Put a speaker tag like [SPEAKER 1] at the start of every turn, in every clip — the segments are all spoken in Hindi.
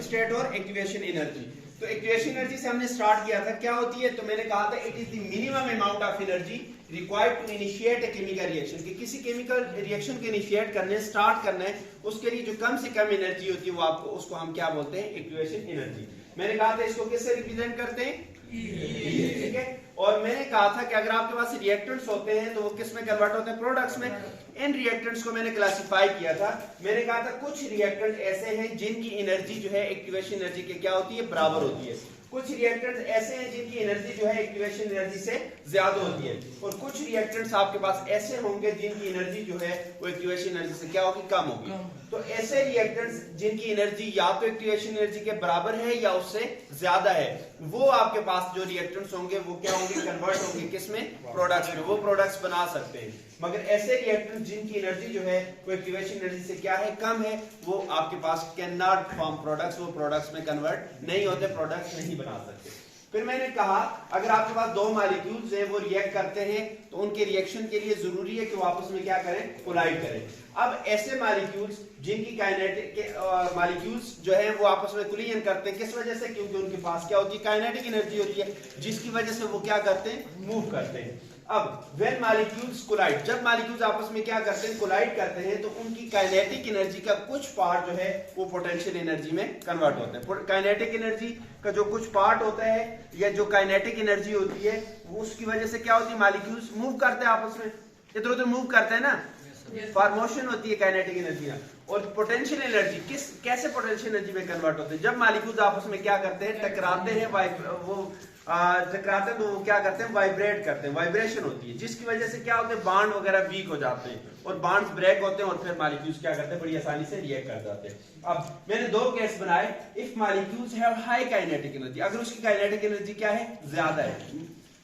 [SPEAKER 1] स्टेट और एक्टिवेशन एनर्जी। तो एक्टिवेशन एनर्जी से हमने स्टार्ट किया था, क्या होती है? तो मैंने कहा था it is the minimum amount of energy required to initiate a chemical reaction, कि किसी केमिकल रिएक्शन को इनिशिएट करने स्टार्ट करना है, उसके लिए जो कम से कम एनर्जी होती है वो आपको, उसको हम क्या बोलते हैं? Activation energy. मैंने कहा था इसको किससे रिप्रेजेंट करते हैं? ठीक है। और मैंने कहा था कि अगर आपके पास रिएक्टेंट्स होते हैं तो वो किस में कन्वर्ट होते हैं? प्रोडक्ट्स में। इन रिएक्टेंट्स को मैंने क्लासिफाई किया था, मैंने कहा था कुछ रिएक्टेंट ऐसे हैं जिनकी एनर्जी जो है एक्टिवेशन एनर्जी के क्या होती है? बराबर होती है। कुछ रिएक्टेंट्स ऐसे हैं जिनकी एनर्जी जो है एक्टिवेशन एनर्जी से ज्यादा होती है, और कुछ रिएक्टेंट्स आपके पास ऐसे होंगे जिनकी एनर्जी जो है वो एक्टिवेशन एनर्जी से क्या होगी? कम होगी। तो ऐसे रिएक्टेंट्स जिनकी एनर्जी या तो एक्टिवेशन एनर्जी के बराबर है या उससे ज्यादा है, वो आपके पास जो रिएक्टेंट्स होंगे वो क्या होंगे? कन्वर्ट होंगे किसमें? प्रोडक्ट्स में। वो प्रोडक्ट्स बना सकते हैं। मगर ऐसे रिएक्टेंट्स जिनकी एनर्जी जो है वो एक्टिवेशन एनर्जी से क्या है? कम है, वो आपके पास कैन नॉट फॉर्म प्रोडक्ट्स, वो प्रोडक्ट्स में कन्वर्ट नहीं होते, प्रोडक्ट्स नहीं बना सकते। फिर मैंने कहा अगर आपके पास दो मॉलिक्यूल्स हैं वो रिएक्ट करते हैं तो उनके रिएक्शन के लिए जरूरी है कि वो आपस में क्या करें? कोलाइड करें। अब ऐसे मॉलिक्यूल्स जिनकी काइनेटिक मॉलिक्यूल्स जो है वो आपस में कोलिजन करते हैं, किस वजह से? क्योंकि उनके पास क्या होती है? काइनेटिक एनर्जी होती है, जिसकी वजह से वो क्या करते हैं? मूव करते हैं। अब व्हेन मॉलिक्यूल्स कोलाइड, जब मॉलिक्यूल्स आपस में क्या करते हैं? कोलाइड करते हैं, तो उनकी काइनेटिक एनर्जी का कुछ पार्ट जो है वो पोटेंशियल एनर्जी में कन्वर्ट होता है। काइनेटिक एनर्जी का जो कुछ पार्ट होता है या जो काइनेटिक एनर्जी होती है वो उसकी वजह से क्या होती है? मॉलिक्यूल्स मूव करते हैं, आपस में इधर उधर मूव करते हैं ना, फॉर्मेशन होती है काइनेटिक एनर्जी ना। और पोटेंशियल एनर्जी कैसे पोटेंशियल एनर्जी में कन्वर्ट होते हैं? जब मॉलिक्यूल्स आपस में क्या करते हैं? टकराते हैं, टकराते हैं तो वो क्या करते हैं? वाइब्रेट करते हैं, वाइब्रेशन होती है, जिसकी वजह से क्या होते हैं? बॉन्ड वगैरह वीक हो जाते हैं और बॉन्ड्स ब्रेक होते हैं और फिर मॉलिक्यूल्स क्या करते हैं? बड़ी आसानी से रिएक्ट कर जाते हैं। अब मैंने दो केस बनाए। If molecules have high kinetic energy, अगर उसकी काइनेटिक एनर्जी क्या है? ज्यादा है,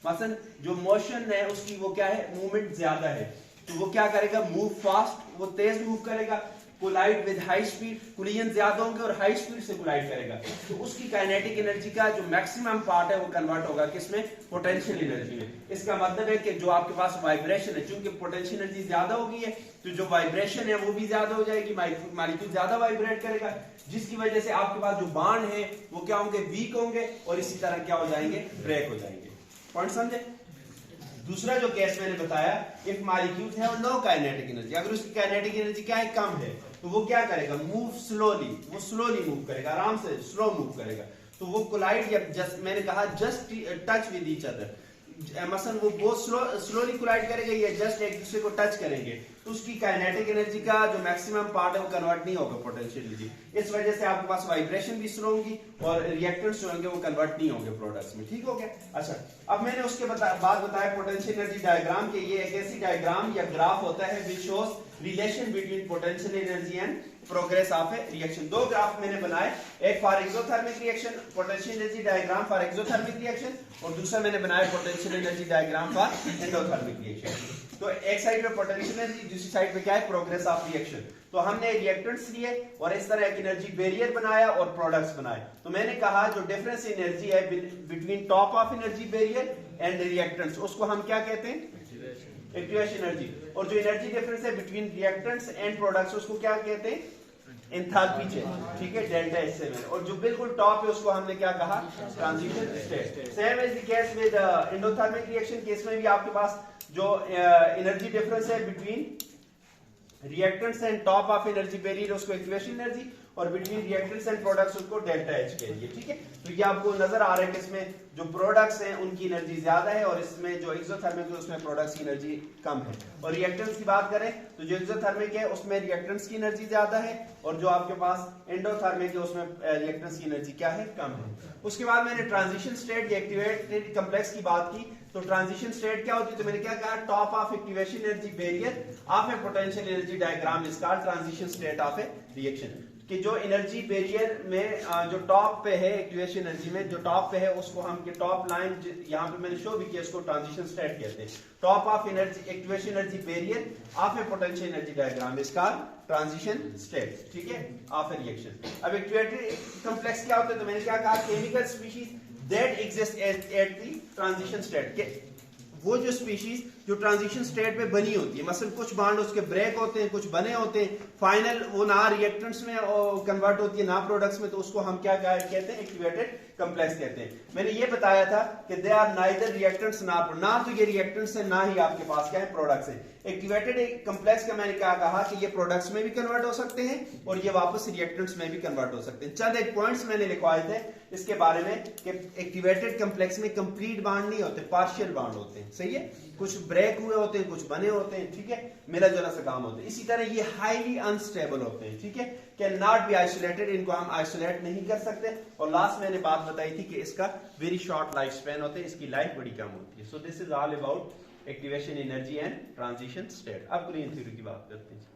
[SPEAKER 1] मसलन जो मोशन है उसकी वो क्या है? मूवमेंट ज्यादा है, तो वो क्या करेगा? मूव फास्ट, वो तेज मूव करेगा। Collide with high speed, collision ज्यादा होंगे और हाई स्पीड से कोलाइड करेगा, तो उसकी काइनेटिक एनर्जी का जो मैक्सिमम पार्ट है वो कन्वर्ट होगा किसमें? पोटेंशियल एनर्जी में। इसका मतलब है कि जो आपके पास वाइब्रेशन है, चूंकि पोटेंशियल एनर्जी ज्यादा होगी है तो जो वाइब्रेशन है वो भी ज्यादा हो जाएगी, मॉलिक्यूल ज्यादा वाइब्रेट करेगा, जिसकी वजह से आपके पास जो बॉन्ड है वो क्या होंगे? वीक होंगे और इसी तरह क्या हो जाएंगे? ब्रेक हो जाएंगे। पॉइंट समझे? दूसरा जो केस मैंने बताया, if molecules have low kinetic energy, अगर उसकी काइनेटिक एनर्जी क्या है? कम है, तो वो क्या करेगा? मूव स्लोली, वो स्लोली मूव करेगा, आराम से स्लो मूव करेगा। तो वो कोलाइड या जस्ट, मैंने कहा just touch with each other, मसलन वो बहुत स्लोली कोलाइड करेंगे या जस्ट एक दूसरे को टच करेंगे, तो उसकी काइनेटिक एनर्जी का जो मैक्सिमम पार्ट है वो कन्वर्ट नहीं होगा पोटेंशियल एनर्जी। इस वजह से आपके पास वाइब्रेशन भी स्लो होगी और रिएक्टेंट्स जो होंगे वो कन्वर्ट नहीं होंगे प्रोडक्ट्स में। ठीक हो गया? अच्छा, अब मैंने उसके बाद बताया पोटेंशियल एनर्जी डायग्राम के, ये एक ऐसी डायग्राम या ग्राफ होता है which shows relation between potential energy and progress of a reaction. दो ग्राफ मैंने बनाए, एक for exothermic reaction, potential energy diagram for exothermic reaction, और दूसरा मैंने बनाया potential energy diagram for endothermic reaction. तो एक साइड पे पोटेंशियल एनर्जी, दूसरी साइड पे क्या है? Progress of reaction. तो हमने रिएक्टेंट्स लिए और इस तरह एक एनर्जी बैरियर बनाया और प्रोडक्ट्स बनाए। तो मैंने कहा जो डिफरेंस एनर्जी है between top of energy barrier and reactants, उसको हम क्या कहते हैं? Activation energy. और जो एनर्जी डिफरेंस है बिटवीन रिएक्टेंट्स एंड प्रोडक्ट्स, उसको क्या कहते हैं? Enthalpy change. ठीक है, डेल्टा एच से। और जो बिल्कुल टॉप है उसको हमने क्या कहा? Transition state. Same is the case with endothermic reaction case में भी आपके पास जो एनर्जी डिफरेंस है between reactants and top of energy barrier, उसको एक्टिवेशन एनर्जी, और बिटवीन रिएक्टेंट्स एंड प्रोडक्ट्स उसको डेल्टा एच कहिए। ठीक है, तो ये आपको नजर आ रहा है कि इसमें जो प्रोडक्ट्स हैं उनकी एनर्जी ज्यादा है और इसमें जो एक्सोथर्मिक है उसमें प्रोडक्ट्स की एनर्जी कम है। और रिएक्टेंट्स की बात करें तो जो एक्सोथर्मिक है उसमें रिएक्टेंट्स की एनर्जी ज्यादा है और जो आपके पास एंडोथर्मिक है उसमें रिएक्टेंट्स की एनर्जी क्या है? कम है। उसके बाद मैंने ट्रांजिशन स्टेट या एक्टिवेटेड कॉम्प्लेक्स की बात की। तो ट्रांजिशन स्टेट क्या होती है? तो मैंने क्या कहा? Top of activation energy barrier of A potential energy diagram is called transition state of a reaction. कि जो एनर्जी बैरियर में जो टॉप पे है एक्टिवेशन एनर्जी में जो टॉप पे है उसको हम के टॉप लाइन यहाँ पे मैंने शो भी किया, उसको ट्रांजिशन स्टेट कहते हैं। Top of energy activation energy barrier of A potential energy diagram is called transition state. ठीक है, ऑफ ए रिएक्शन। अब एक्टिवेटेड कॉम्प्लेक्स क्या होता है? तो मैंने क्या कहा? Chemical species that exist at the transition state, वो जो स्पीशीज जो ट्रांजिशन स्टेट पे बनी होती है। मसलन कुछ बॉन्ड उसके ब्रेक होते हैं, कुछ बने होते हैं, फाइनल वो ना रिएक्टेंट्स में कन्वर्ट होती है ना प्रोडक्ट्स में, तो उसको हम क्या कहते हैं, एक्टिवेटेड कॉम्प्लेक्स कहते हैं। मैंने ये बताया था कि दे आर नाइदर रिएक्टेंट्स ना तो ये रिएक्टेंट्स है ना ही आपके पास क्या है प्रोडक्ट्स है। एक्टिवेटेड कॉम्प्लेक्स का मैंने क्या कहा कि ये प्रोडक्ट्स में भी कन्वर्ट हो सकते हैं और ये वापस रिएक्टेंट्स में भी कन्वर्ट हो सकते हैं। चंद एक पॉइंट्स मैंने लिखवाए थे इसके बारे में कि एक्टिवेटेड कॉम्प्लेक्स में कंप्लीट बॉन्ड नहीं होते, पार्शियल बॉन्ड होते हैं, सही है, कुछ ब्रेक हुए होते हैं, कुछ बने होते हैं, ठीक है, मिला जुला सा काम होता है। इसी तरह ये हाईली अनस्टेबल होते हैं, ठीक है, कैन नॉट बी आइसोलेटेड, इनको हम आइसोलेट नहीं कर सकते। और लास्ट मैंने बात बताई थी कि इसका वेरी शॉर्ट लाइफ स्पैन होते हैं, इसकी लाइफ बड़ी कम होती है। So this is all about activation energy and transition state. अब ग्रीन थ्योरी की बात करते हैं।